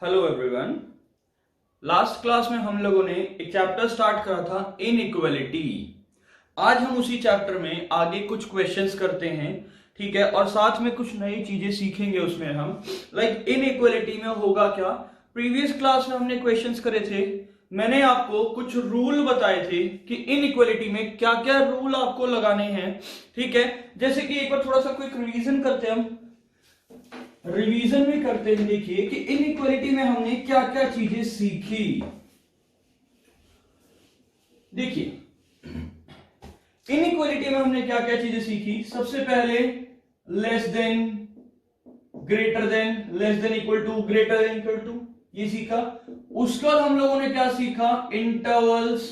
Hello everyone. Last class में हम लोगों ने एक चैप्टर स्टार्ट करा था इनइक्वालिटी। आज हम उसी चैप्टर में आगे कुछ क्वेश्चंस करते हैं, ठीक है, और साथ में कुछ नई चीजें सीखेंगे उसमें हम। लाइक इनइक्वालिटी में होगा क्या, प्रीवियस क्लास में हमने क्वेश्चंस करे थे, मैंने आपको कुछ रूल बताए थे कि इनइक्वालिटी में क्या क्या रूल आपको लगाने हैं, ठीक है। जैसे कि एक बार थोड़ा सा क्विक रिवीजन करते हैं, हम रिवीजन में करते हैं। देखिए कि इनइक्वालिटी में हमने क्या क्या चीजें सीखी। देखिए इनइक्वालिटी में हमने क्या क्या चीजें सीखी। सबसे पहले less than, greater than, less than equal to, greater than equal to, ये सीखा। उसके बाद हम लोगों ने क्या सीखा, इंटरवल्स।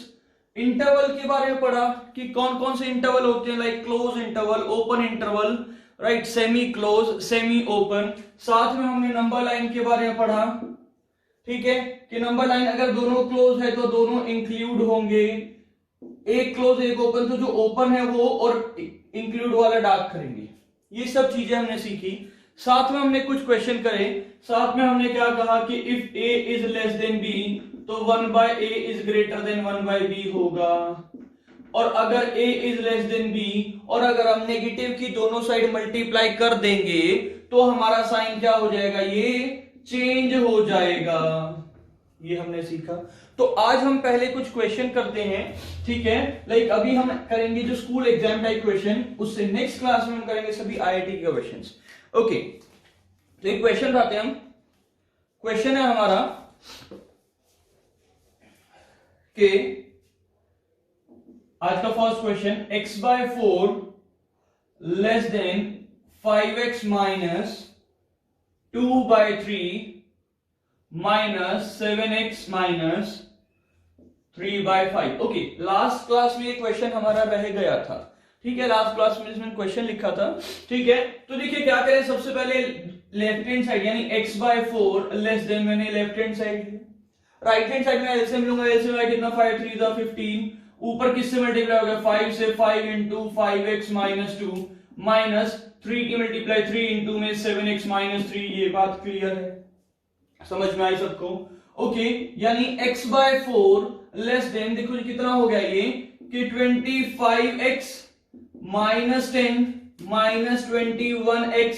इंटरवल के बारे में पढ़ा कि कौन कौन से इंटरवल होते हैं, like close interval, open interval, right, semi close, semi open. साथ में हमने नंबर लाइन के बारे में पढ़ा, ठीक है, कि नंबर लाइन अगर दोनों क्लोज है तो दोनों इंक्लूड होंगे, एक क्लोज एक ओपन, तो जो ओपन है वो और इंक्लूड वाला डार्क करेंगे। ये सब चीजें हमने सीखी। साथ में हमने कुछ क्वेश्चन करे। साथ में हमने क्या कहा कि if a is less then b तो 1/a is greater then 1/b होगा, और अगर a is less then b और अगर हम नेगेटिव की दोनों साइड मल्टीप्लाई कर देंगे तो हमारा साइन क्या हो जाएगा, ये चेंज हो जाएगा। ये हमने सीखा। तो आज हम पहले कुछ क्वेश्चन करते हैं, ठीक है। लाइक अभी हम करेंगे जो स्कूल एग्जाम टाइप क्वेश्चन, उससे नेक्स्ट क्लास में हम करेंगे सभी आईआईटी के क्वेश्चंस। ओके, तो एक क्वेश्चन लाते हैं हम। क्वेश्चन है हमारा कि आज का first question, x/4 less than 5x minus 2/3 minus 7x minus 3/5। Okay, last class में ये क्वेश्चन हमारा रह गया था, ठीक है। लास्ट क्लास में इसमें क्वेश्चन लिखा था, ठीक है। तो देखिए क्या करें, सबसे पहले लेफ्ट हैंड साइड यानी x/4 लेस देन, मैंने left hand side, right hand side में एलसीएम लूंगा। एलसीएम कितना, 5 3 जा 15, ऊपर किससे मल्टीप्लाई हो गया, 5 से, 5 इंटू 5x माइनस 2 माइनस 3 की मल्टीप्लाई 3 इंटू में 7x माइनस 3। ये बात क्लियर है, समझ में आई सबको। ओके, यानी x/4 लेस देन, देखो कितना हो गया ये कि 25x minus 10 minus 21x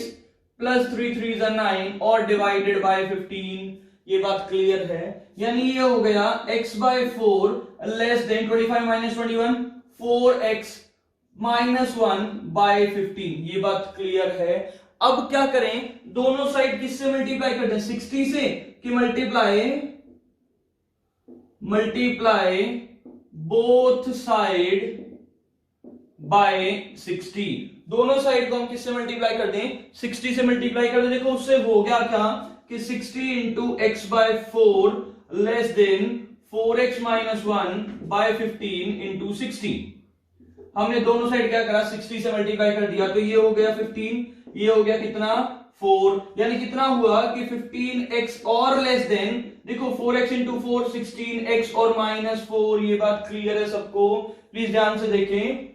plus 3 3 जा 9 और डिवाइडेड बाय 15। ये बात क्लियर है, यानी ये हो गया x/4 less than 25 minus 21 4x minus 1/15। ये बात क्लियर है। अब क्या करें, दोनों साइड किससे मल्टीप्लाई करते हैं, 60 से, कि मल्टीप्लाई बोथ साइड बाय 60। दोनों साइड को हम किससे मल्टीप्लाई कर दें, 60 से मल्टीप्लाई कर दें। देखो उससे हो गया क्या कि 60 into x/4 less than 4x minus 1/15 into 60। हमने दोनों साइड क्या करा, 60 से मल्टीप्लाई कर दिया, तो ये हो गया 15, ये हो गया कितना 4, यानी कितना हुआ कि 15x और लेस देन, देखो 4x इंटू 4 16x और माइनस 4। ये बात क्लियर है सबको, प्लीज ध्यान से देखें।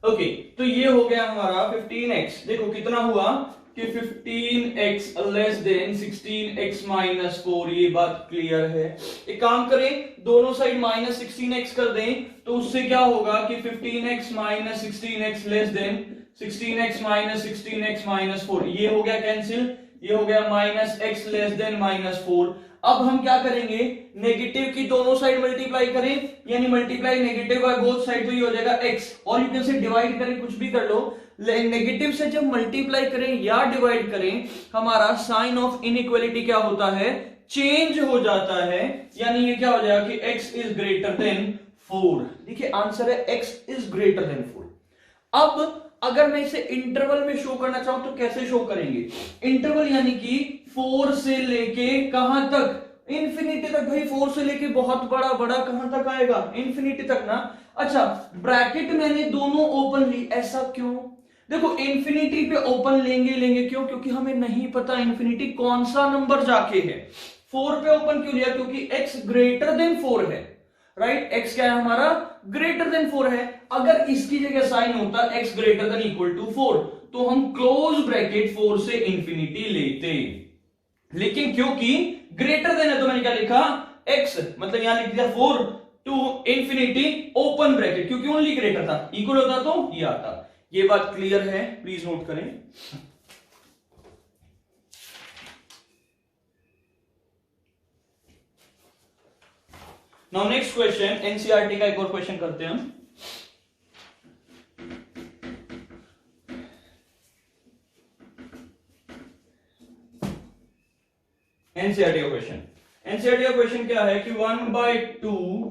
ओके, तो ये हो गया हमारा 15x। देखो कितना हुआ कि 15x less than 16x minus 4। ये बात क्लियर है। एक काम करें, दोनों साइड माइनस 16x कर दें, तो उससे क्या होगा कि 15x minus 16x less than 16x minus 16x minus 4। ये हो गया कैंसिल, ये हो गया minus x less then minus 4। अब हम क्या करेंगे, नेगेटिव की दोनों साइड मल्टीप्लाई करें, यानी multiply negative by both side, तो ये हो जाएगा x, और यू कैन से डिवाइड करें, कुछ भी कर लो। नेगेटिव से जब मल्टीप्लाई करें या डिवाइड करें, हमारा साइन ऑफ इनइक्वालिटी क्या होता है, चेंज हो जाता है। यानी ये क्या हो जाएगा कि x इज ग्रेटर देन 4। देखिए आंसर है x इज ग्रेटर देन 4। अब अगर मैं इसे इंटरवल में शो करना चाहूं तो कैसे शो करेंगे, इंटरवल यानी कि 4 से लेके कहां तक, इंफिनिटी तक। भाई 4 से लेके बहुत बड़ा बड़ा कहां तक आएगा, इंफिनिटी तक ना। अच्छा, ब्रैकेट मैंने दोनों ओपन ली, ऐसा क्यों, देखो इंफिनिटी पे ओपन लेंगे क्यों, क्योंकि हमें नहीं पता इंफिनिटी कौन सा नंबर जाके है। 4 पे ओपन क्यों लिया, क्योंकि x ग्रेटर देन 4 है, राइट। x क्या है हमारा, ग्रेटर देन 4 है। अगर इसकी जगह साइन होता x greater than equal to 4 तो हम क्लोज ब्रैकेट 4 से इंफिनिटी लेते, लेकिन क्योंकि ग्रेटर देन है तो मैंने क्या लिखा x, मतलब यहां लिख दिया 4 टू इंफिनिटी ओपन ब्रैकेट, क्योंकि ओनली ग्रेटर था, इक्वल होता तो ये आता। ये बात क्लियर है, प्लीज नोट करें। नाउ नेक्स्ट क्वेश्चन, एनसीईआरटी का एक और क्वेश्चन करते हैं हम। एनसीईआरटी का क्वेश्चन, एनसीईआरटी का क्वेश्चन क्या है कि 1/2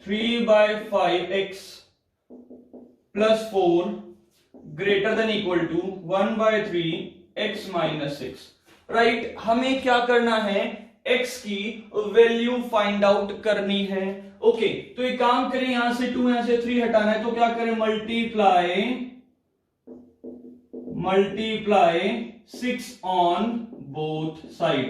3/5x plus 4 greater than equal to 1/3x minus 6। Right, हमें क्या करना है, x की वैल्यू फाइंड आउट करनी है। ओके, तो एक काम करें, यहां से 2 यहां से 3 हटाना है, तो क्या करें, मल्टीप्लाई 6 ऑन बोथ साइड,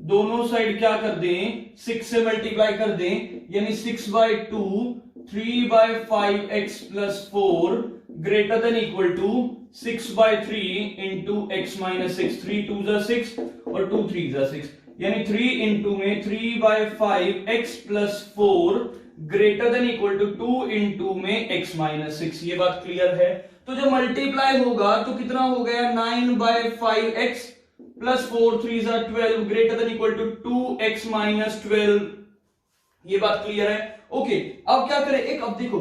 दोनों साइड क्या कर दें 6 से मल्टीप्लाई कर दें, यानी 6/2 3/5x plus 4 greater than equal to 6/3 into x minus 6, 3 2 जा 6 और 2 3 जा 6, यानी 3 इंटू में 3/5x plus 4 greater than equal to 2 into में x माइनस 6। ये बात क्लियर है। तो जब मल्टीप्लाई होगा तो कितना हो गया 9/5x प्लस 4 3 जा 12 greater than equal to 2x minus 12। ये बात क्लियर है। ओके, अब क्या करें, एक अब देखो,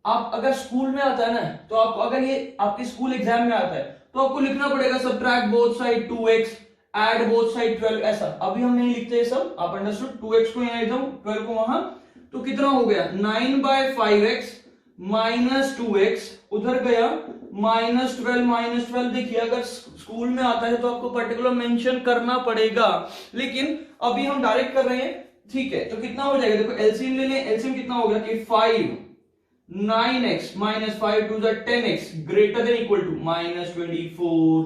आप अगर स्कूल में आता है ना, तो आप अगर ये आपके स्कूल एग्जाम में आता है तो आपको लिखना पड़ेगा subtract both side 2x add both side 12, ऐसा। अभी हम नहीं लिखते ये सब, आप अंडरस्टूड। 2x को यहां एकदम 12 को वहां, तो कितना हो गया 9/5x माइनस 2x, उधर गया माइनस 12। देखिए अगर स्कूल में आता है तो आपको पर्टिकुलर मेंशन करना पड़ेगा, लेकिन अभी हम डायरेक्ट कर रहे हैं, ठीक है। तो कितना हो जाएगा, देखो एलसीएम ले लें, एलसीएम कितना हो गया कि 5 9x minus 5 2 10x greater than equal to minus 24।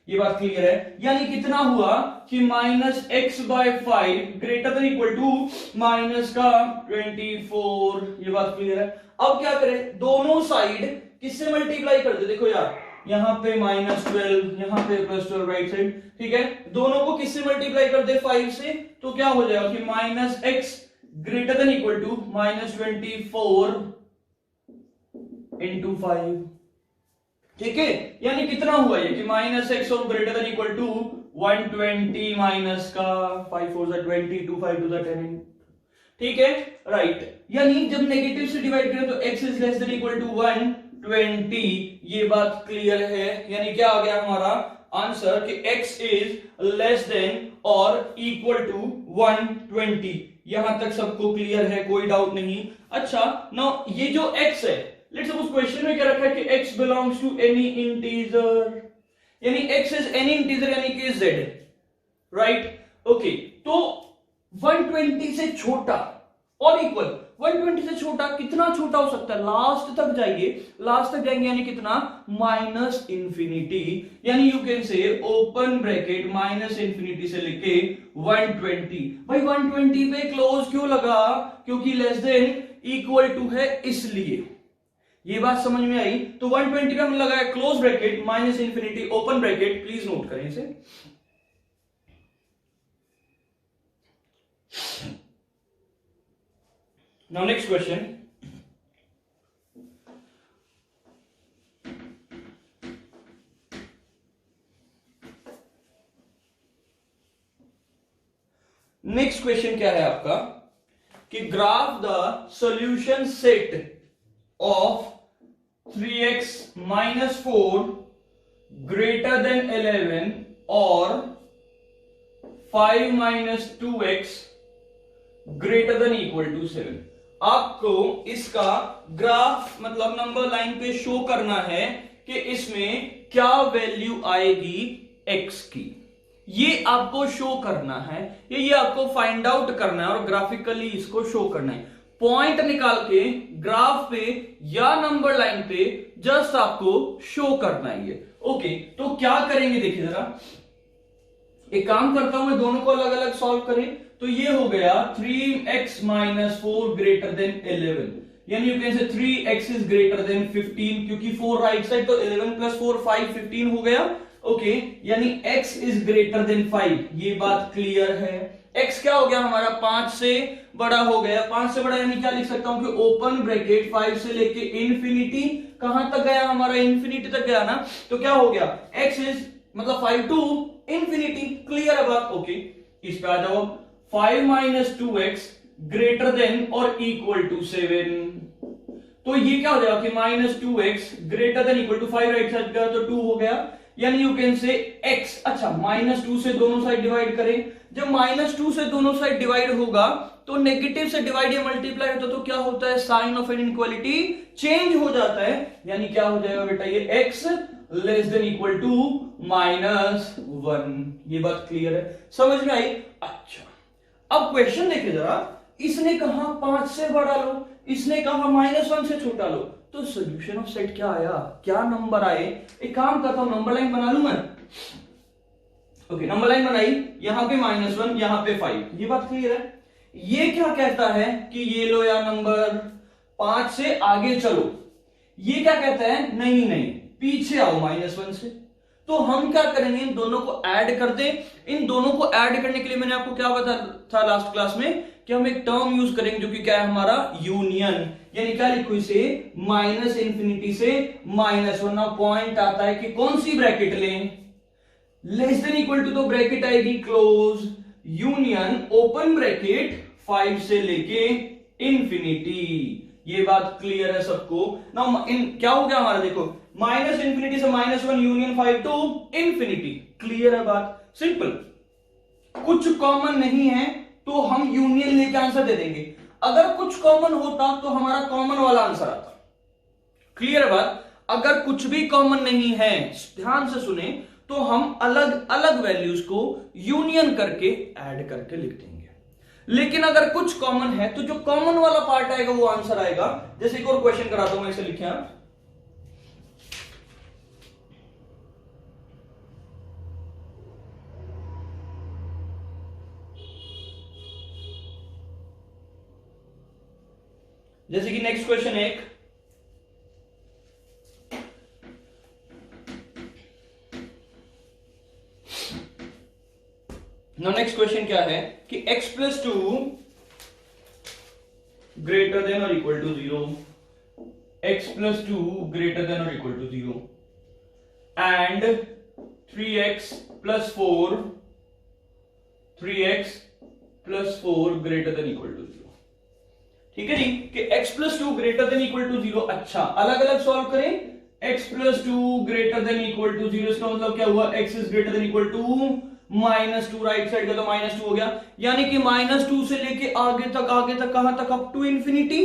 ये बात क्लियर है, यानी कितना हुआ कि minus x/5 greater than equal to minus का 24। ये बात क्लियर है। अब क्या करें, दोनों साइड किससे मल्टीप्लाई कर दे, देखो यार यहां पे माइनस 12 यहां पे प्लस 12 राइट साइड, ठीक है। दोनों को किससे मल्टीप्लाई कर दे 5 से, तो क्या हो जाएगा कि minus x greater than equal to minus 24 into 5, ठीक है। यानी कितना हुआ ये कि माइनस एक्स और greater than equal to 120 minus का 5 4 20 2 5 2 10, ठीक है, राइट। यानी जब नेगेटिव से डिवाइड करें तो x is less than equal to 120। ये बात क्लियर है, यानी क्या आ गया हमारा आंसर कि x इज लेस देन और इक्वल टू 120। यहां तक सबको क्लियर है, कोई डाउट नहीं। अच्छा, नो ये जो x है, लेट्स सपोज क्वेश्चन में क्या रखा है कि x belongs to any integer, यानी x इज एनी इंटीजर यानी कि z, राइट। ओके, तो 120 से छोटा और इक्वल, 120 से छोटा कितना छोटा हो सकता है, लास्ट तक जाइए, लास्ट तक जाएंगे यानी कितना माइनस इंफिनिटी, यानी यू कैन से ओपन ब्रैकेट माइनस इंफिनिटी से लेके 120। भाई 120 पे क्लोज क्यों लगा, क्योंकि लेस देन इक्वल टू है इसलिए। ये बात समझ में आई। तो 120 पे हम लगाया close bracket minus infinity open bracket, please note करें इसे। Now next question, next question क्या है आपका कि graph the solution set of 3x minus 4 greater than 11 or 5 minus 2x greater than equal to 7। आपको इसका ग्राफ मतलब नंबर लाइन पे शो करना है कि इसमें क्या वैल्यू आएगी x की, ये आपको शो करना है, ये आपको फाइंड आउट करना है और ग्राफिकली इसको शो करना है। पॉइंट निकाल के ग्राफ पे या नंबर लाइन पे जस्ट आपको शो करना है ये। ओके, तो क्या करेंगे देखिए जरा, एक काम करता हूं मैं, दोनों को अलग अलग सॉल्व करें। तो ये हो गया 3x माइनस 4 ग्रेटर देन 11, यानी यू कैन से 3x इज ग्रेटर देन 15, क्योंकि 4 राइट साइड, तो 11 प्लस 4 5 15 हो गया। ओके, यानी x इज ग्रेटर देन 5, ये बात क्लियर है। x क्या हो गया हमारा, 5 से बड़ा हो गया। 5 से बड़ा यानी क्या लिख सकता हूं कि ओपन ब्रैकेट 5 से लेके इंफिनिटी, कहां तक गया हमारा, इंफिनिटी तक गया ना, तो क्या हो गया, x इज मतलब 5 टू इंफिनिटी। क्लियर है बात। ओके, इस पे आ जाओ, 5 माइनस 2x ग्रेटर देन और इक्वल टू 7, तो ये क्या हो जाएगा कि minus 2x greater than equal to 5 right side का, तो 2 हो गया। यानी यू कैन से x, अच्छा माइनस 2 से दोनों साइड डिवाइड करें, जब माइनस 2 से दोनों साइड डिवाइड होगा तो नेगेटिव से डिवाइड या मल्टीप्लाई होता तो क्या होता है, sign of an inequality change हो जाता है। यानी क्या हो जाएगा बेटा, ये x less than equal to -1। ये बात क्लियर है, समझ में आई। अच्छा, अब क्वेश्चन देखे जरा, इसने कहा 5 से बड़ा लो, इसने कहा -1 से छोटा लो, तो सोल्यूशन ऑफ सेट क्या आया, क्या नंबर आए। एक काम करता हूं, नंबर लाइन बना लूं मैं। ओके, नंबर लाइन बनाई, यहां पे -1, यहां पे 5, ये बात क्लियर है। ये क्या कहता है कि ये लो या नंबर 5 से आगे चलो, ये क्या कहता है, नहीं नहीं पीछे आओ -1 से। तो हम क्या करेंगे, इन दोनों को ऐड कर दें। इन दोनों को ऐड करने के लिए मैंने आपको क्या बताया था लास्ट क्लास में, कि हम एक टर्म यूज करेंगे जो कि क्या है हमारा, यूनियन। यानी क्या लिखो इसे, माइनस इंफिनिटी से -1। ना पॉइंट आता है कि कौन सी ब्रैकेट लें, लेस देन इक्वल टू तो ब्रैकेट आएगी क्लोज, यूनियन ओपन ब्रैकेट 5 से लेके इंफिनिटी। ये बात क्लियर है सबको ना। क्या हो गया हमारा, देखो माइनस इंफिनिटी से -1 यूनियन 5 टू इंफिनिटी। क्लियर है बात, सिंपल। कुछ कॉमन नहीं है तो हम यूनियन लेके आंसर दे देंगे, अगर कुछ कॉमन होता तो हमारा कॉमन वाला आंसर आता। क्लियर है बात। अगर कुछ भी कॉमन नहीं है, ध्यान से सुने, तो हम अलग अलग वैल्यूज को यूनियन करके ऐड करके लिख देंगे। लेकिन अगर कुछ कॉमन है तो जो कॉमन वाला पार्ट आएगा वो आंसर आएगा। जैसे एक और क्वेश्चन कराता हूं मैं, इसे लिखे आप। जैसे कि नेक्स्ट क्वेश्चन है एक, नेक्स्ट क्वेश्चन क्या है कि x प्लस 2 ग्रेटर देन और equal to 0, x plus 2 greater than और equal to 0 and 3x plus 4 greater than equal to 0। ठीक है जी, कि x plus 2 greater than equal to 0। अच्छा, अलग अलग सॉल्व करें। x plus 2 greater than equal to 0, इसका मतलब क्या हुआ, x is greater than equal to -2, right side का तो -2 हो गया। यानी कि -2 से लेके आगे तक कहां तक, अप टू इंफिनिटी।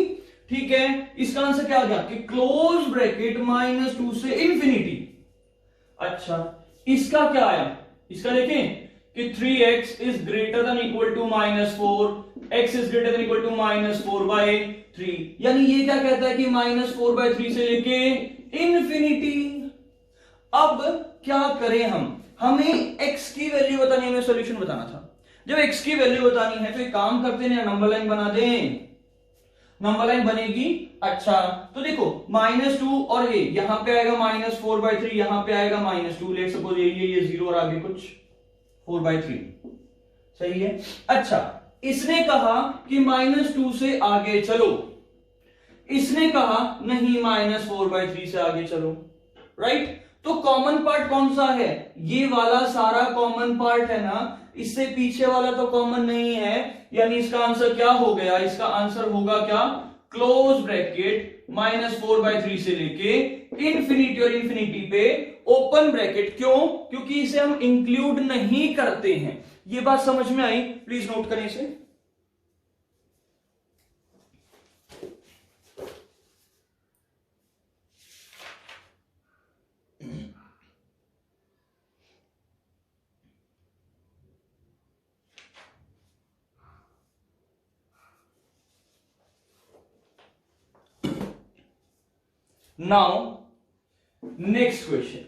ठीक है, इसका आंसर क्या आ गया कि क्लोज ब्रैकेट -2 से इंफिनिटी। अच्छा, इसका क्या आया, इसका देखें कि 3x is greater than equal to -4, x is greater than equal to -4/3। यानी ये क्या कहता है कि -4/3 से लेके इंफिनिटी। अब क्या करें हम, हमें x की वैल्यू बतानी है, हमें सॉल्यूशन बताना था। जब x की वैल्यू बतानी है तो एक काम करते हैं, नंबर लाइन बना दें। नंबर लाइन बनेगी। अच्छा, तो देखो -2 और ये यहां पे आएगा -4/3, यहां पे आएगा -2, लेट सपोज ये 0 और आगे कुछ 4/3, सही है। अच्छा, इसने कहा कि -2 से आगे चलो, इसने कहा नहीं -4/3 से आगे चलो, राइट। तो कॉमन पार्ट कौन सा है, ये वाला सारा कॉमन पार्ट है ना, इससे पीछे वाला तो कॉमन नहीं है। यानी इसका आंसर क्या हो गया, इसका आंसर होगा क्या, क्लोज ब्रैकेट -4/3 से लेके इंफिनिटी और इंफिनिटी पे ओपन ब्रैकेट। क्यों, क्योंकि इसे हम इंक्लूड नहीं करते हैं। ये बात समझ में आई, प्लीज नोट करें इसे। Now, next question.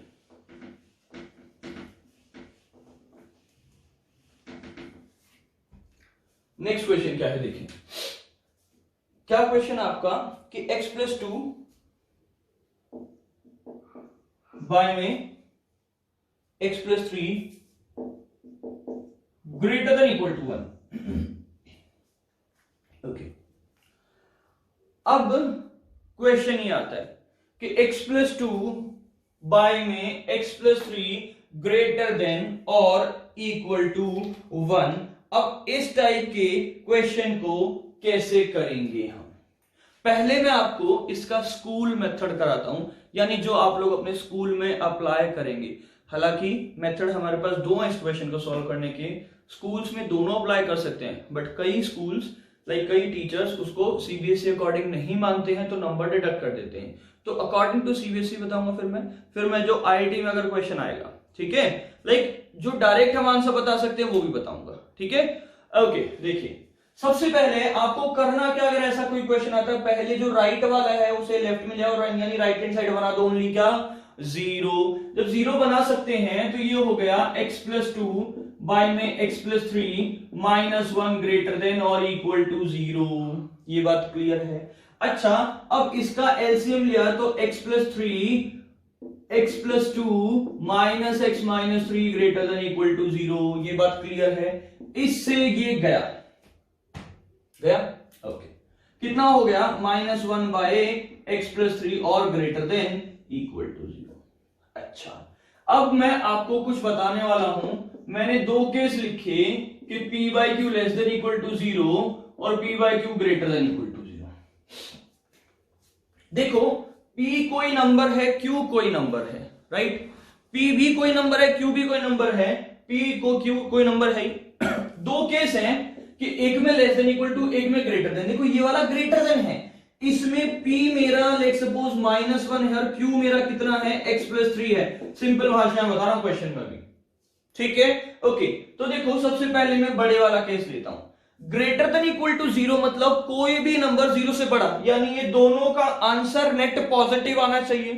Next question क्या है, देखिए क्या क्वेश्चन आपका कि x+2 बाय में x+3 greater than equal to 1। Okay, अब क्वेश्चन ये आता है कि x+2 बाय में x+3 ग्रेटर देन और इक्वल टू 1। अब इस टाइप के क्वेश्चन को कैसे करेंगे हम? पहले मैं आपको इसका स्कूल मेथड कराता हूं, यानी जो आप लोग अपने स्कूल में अप्लाई करेंगे। हालांकि मेथड हमारे पास दो हैं इस क्वेश्चन को सॉल्व करने के, स्कूल्स में दोनों अप्लाई कर सकते हैं, बट कई स्कूल्स कई टीचर्स उसको सीबीएसई अकॉर्डिंग नहीं मानते हैं तो नंबर डिडक्ट कर देते हैं। तो अकॉर्डिंग टू सीबीएसई बताऊंगा फिर मैं जो आईआईटी में अगर क्वेश्चन आएगा, ठीक है, जो डायरेक्ट हम आंसर बता सकते हैं वो भी बताऊंगा, ठीक है। ओके, देखिए सबसे पहले आपको करना क्या, अगर ऐसा कोई क्वेश्चन आता है, पहले जो राइट वाला है उसे लेफ्ट में ले आओ, यानी राइट हैंड साइड बना दो ओनली क्या, 0। जब 0 बना सकते हैं तो ये हो गया x+2 बाय में x+3 -1 ग्रेटर देन और इक्वल टू 0। ये बात क्लियर है। अच्छा, अब इसका एलसीएम लिया तो x+3 x+2 -x-3 greater than equal to 0। ये बात क्लियर है। इससे ये गया ओके, कितना हो गया, -1 बाय x+3 और ग्रेटर देन इक्वल टू 0। अच्छा, अब मैं आपको कुछ बताने वाला हूं। मैंने दो केस लिखे कि p/q less than equal to 0 और p/q greater than equal to 0। देखो, p कोई नंबर है, q कोई नंबर है, राइट। p भी कोई नंबर है, q भी कोई नंबर है, p को q कोई नंबर है। दो केस हैं कि एक में लेस देन इक्वल टू, एक में ग्रेटर देन। देखो ये वाला ग्रेटर देन है, इसमें p मेरा लेट सपोज -1 है और q मेरा कितना है, x+3 है। सिंपल भाषा में बता रहा हूं क्वेश्चन में भी, ठीक है। ओके, तो देखो सबसे पहले मैं बड़े वाला केस लेता हूं। ग्रेटर देन इक्वल टू 0 मतलब कोई भी नंबर 0 से बड़ा, यानी ये दोनों का आंसर नेट पॉजिटिव आना चाहिए।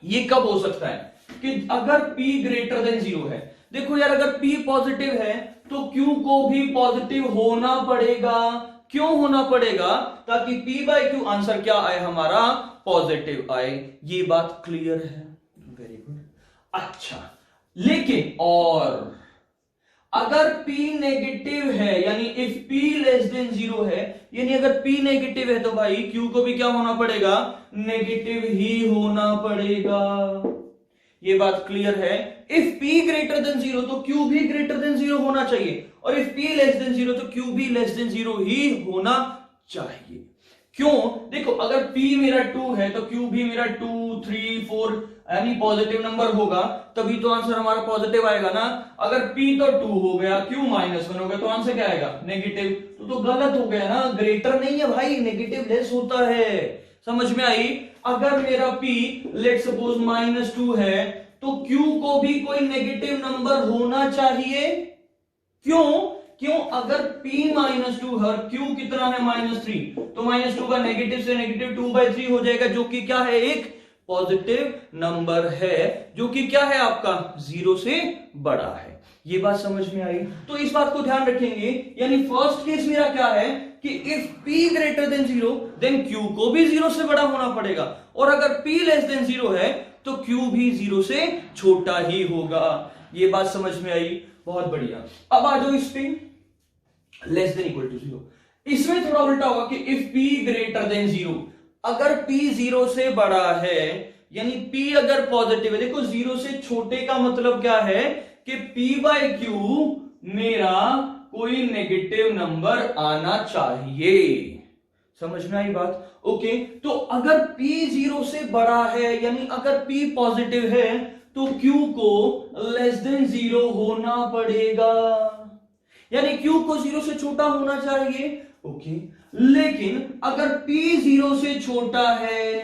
ये कब हो सकता है कि अगर p ग्रेटर देन 0 है। देखो यार, अगर p पॉजिटिव है तो q को भी पॉजिटिव होना पड़ेगा। क्यों होना पड़ेगा? ताकि p/q आंसर क्या आए, हमारा पॉजिटिव आए। ये बात क्लियर है, वेरी गुड। अच्छा, लेकिन और अगर p नेगेटिव है, यानी इफ p लेस देन 0 है, यानी अगर p नेगेटिव है तो भाई q को भी क्या होना पड़ेगा, नेगेटिव ही होना पड़ेगा। ये बात क्लियर है। इफ p ग्रेटर देन 0 तो q भी ग्रेटर देन 0 होना चाहिए, और इफ p लेस देन 0 तो q भी लेस देन 0 ही होना चाहिए। क्यों? देखो, अगर p मेरा 2 है तो q भी मेरा 2, 3, 4 यानी पॉजिटिव नंबर होगा, तभी तो आंसर हमारा पॉजिटिव आएगा ना। अगर p तो 2 हो गया, q -1 हो गया, तो आंसर क्या आएगा, नेगेटिव। तो गलत हो गया ना, ग्रेटर नहीं है भाई, नेगेटिव लेस होता है। समझ में आई? अगर मेरा p लेट सपोज -2 है तो q को भी कोई नेगेटिव नंबर होना चाहिए। क्यों? अगर p -2 है, q कितना है, -3, तो -2 का नेगेटिव से नेगेटिव 2/3 हो जाएगा, जो कि क्या है, एक पॉजिटिव नंबर है, जो कि क्या है आपका 0 से बड़ा है। ये बात समझ में आई? तो इस बात को ध्यान रखेंगे। यानी फर्स्ट केस मेरा क्या है कि if p greater than 0 then q को भी 0 से बड़ा होना पड़ेगा, और अगर p लेस देन 0 है तो q भी 0 से छोटा ही होगा। ये बात समझ में आई? बहुत बढ़िया। अब आ जाओ इस पे, लेस देन इक्वल टू 0। इसमें थोड़ा उल्टा होगा कि इफ p ग्रेटर देन 0, अगर p 0 से बड़ा है, यानी p अगर पॉजिटिव है। देखो, 0 से छोटे का मतलब क्या है कि p/q मेरा कोई नेगेटिव नंबर आना चाहिए। समझ में आई बात? ओके, तो अगर p 0 से बड़ा है, यानी अगर p पॉजिटिव है, तो q को लेस देन 0 होना पड़ेगा, यानी q को 0 से छोटा होना चाहिए। ओके, लेकिन अगर p 0 से छोटा है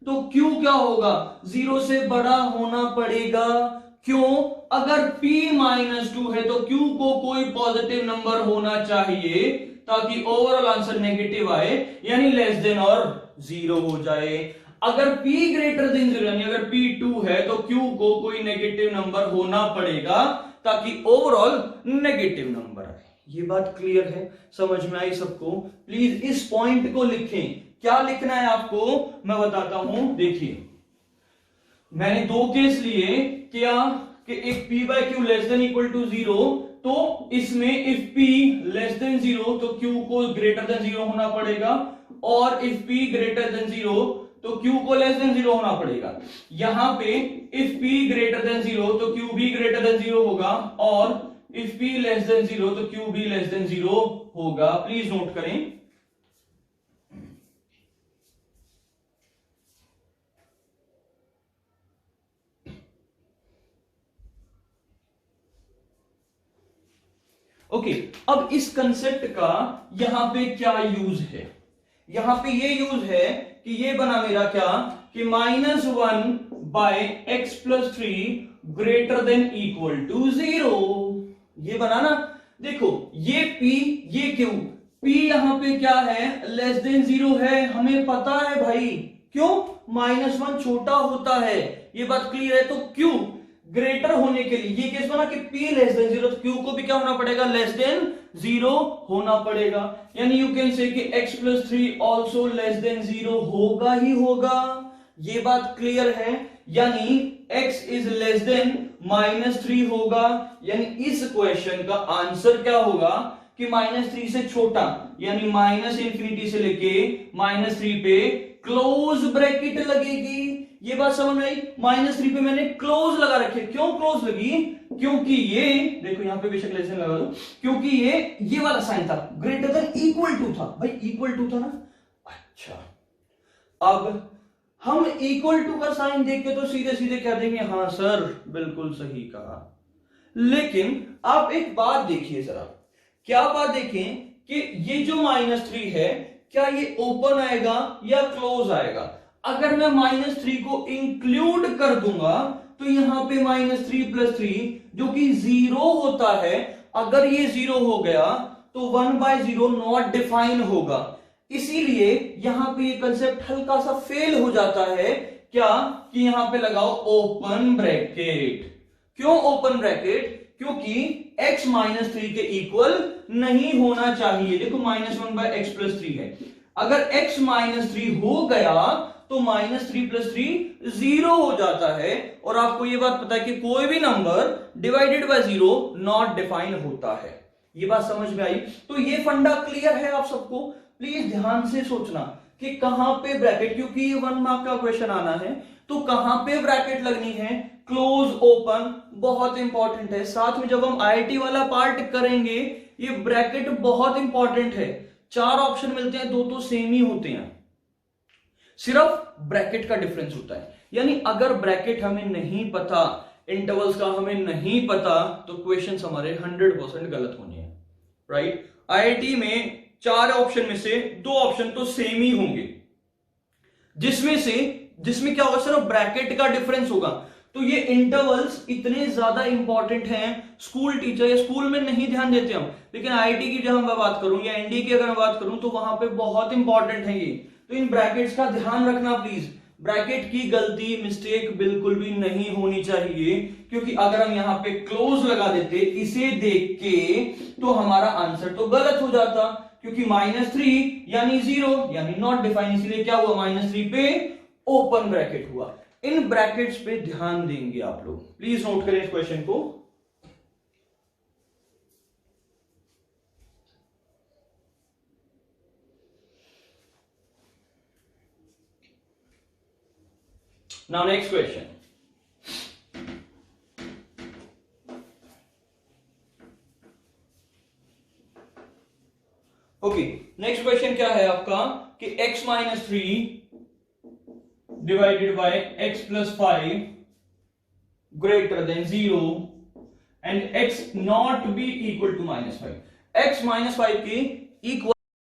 तो q क्या होगा, 0 से बड़ा होना पड़ेगा। क्यों? अगर p -2 है तो q को कोई पॉजिटिव नंबर होना चाहिए, ताकि ओवरऑल आंसर नेगेटिव आए, यानी लेस देन और 0 हो जाए। अगर p ग्रेटर देन 0, यानी अगर p 2 है तो q को कोई नेगेटिव नंबर होना पड़ेगा, ताकि ओवरऑल नेगेटिव नंबर आए। ये बात क्लियर है, समझ में आई सबको? प्लीज इस पॉइंट को लिखें। क्या लिखना है आपको मैं बताता हूं। देखिए मैंने दो केस लिए, क्या कि एक p by q less than equal to 0, तो इसमें इफ p लेस देन 0 तो q को ग्रेटर देन 0 होना पड़ेगा, और इफ p ग्रेटर देन 0 तो q को लेस देन 0 होना पड़ेगा। यहां पे इफ p ग्रेटर देन 0 तो q भी ग्रेटर देन 0 होगा, और इफ p लेस देन 0 तो q भी लेस देन 0 होगा। प्लीज नोट करें। ओके अब इस कंसेप्ट का यहां पे क्या यूज है? यहां पे ये यूज है कि ये बना मेरा क्या कि -1 by x plus 3 greater than equal to 0। ये बना ना। देखो ये p ये q, p यहां पे क्या है लेस देन 0 है, हमें पता है भाई। क्यों? -1 छोटा होता है, ये बात क्लियर है। तो q ग्रेटर होने के लिए ये केस बना कि p लेस देन 0 तो q को भी क्या होना पड़ेगा लेस देन 0 होना पड़ेगा। यानी यू कैन से कि x plus 3 also less than 0 होगा ही होगा। ये बात क्लियर है। यानी x इज लेस देन -3 होगा। यानी इस क्वेश्चन का आंसर क्या होगा कि -3 से छोटा, यानी -∞ से लेके -3 पे क्लोज ब्रैकेट लगेगी। ये बात समझ में आई? -3 पे मैंने क्लोज लगा रखे। क्यों क्लोज लगी? क्योंकि ये देखो यहां पे बेशक लेसन लगा दो, क्योंकि ये वाला साइन था ग्रेटर देन इक्वल टू था। भाई इक्वल टू था ना। अच्छा अब हम इक्वल टू का साइन देख के तो सीधे सीधे कह देंगे हाँ सर बिल्कुल सही कहा। लेकिन आप एक बात देखिए जरा। क्या बात देखें कि ये जो -3 है क्या ये ओपन आएगा या क्लोज आएगा? अगर मैं -3 को इंक्लूड कर दूंगा तो यहां पे -3 प्लस 3 जो कि 0 होता है, अगर ये 0 हो गया तो 1/0 नॉट डिफाइन होगा। इसीलिए यहां पे ये कंसेप्ट हल्का सा फेल हो जाता है। क्या कि यहां पे लगाओ ओपन ब्रैकेट। क्यों ओपन ब्रैकेट? क्योंकि x -3 के इक्वल नहीं होना चाहिए। देखो -1 बाय x प्लस 3 है, अगर x -3 हो गया तो -3 प्लस 3 0 हो जाता है। और आपको यह बात पता है कि कोई भी number divided by 0 not define होता है। ये बात समझ में आई? तो ये फंडा क्लियर है आप सबको? प्लीज ध्यान से सोचना कि कहां पे ब्रैकेट, क्योंकि ये 1 मार्क का क्वेश्चन आना है तो कहां पे ब्रैकेट लगनी है, क्लोज ओपन, बहुत इंपॉर्टेंट है। साथ में जब हम आईआईटी वाला पार्ट करेंगे ये ब्रैकेट बहुत इंपॉर्टेंट है। 4 ऑप्शन मिलते हैं, 2 तो सेम ही होते हैं, सिर्फ ब्रैकेट का डिफरेंस होता है। यानी अगर ब्रैकेट हमें नहीं पता, इंटरवल्स का हमें नहीं पता, तो क्वेश्चंस हमारे 100% गलत होने हैं। राइट? आईआईटी में 4 ऑप्शन में से 2 ऑप्शन तो सेम ही होंगे, जिसमें क्या होगा, सिर्फ ब्रैकेट का डिफरेंस होगा। तो ये इंटरवल्स इतने ज्यादा इंपॉर्टेंट हैं, स्कूल टीचर या स्कूल में नहीं ध्यान देते हम, लेकिन आईआईटी की जब मैं बात करूं या एनडी की अगर मैं बात करूं तो वहां पे बहुत इंपॉर्टेंट है ये। तो इन ब्रैकेट्स का ध्यान रखना प्लीज। ब्रैकेट की गलती, मिस्टेक बिल्कुल भी नहीं होनी चाहिए, क्योंकि अगर हम यहां पे क्लोज लगा देते इसे देख के तो हमारा आंसर तो गलत हो जाता, क्योंकि -3 यानी 0 यानी नॉट डिफाइन, इसलिए क्या हुआ -3 पे ओपन ब्रैकेट हुआ। इन ब्रैकेट्स पे ध्यान देंगे आप लोग, प्लीज नोट करें इस क्वेश्चन को। Now next question. Okay, next question क्या है आपका कि x - 3 divided by x plus 5 greater than 0 and x not be equal to -5। x - 5 के इक्वल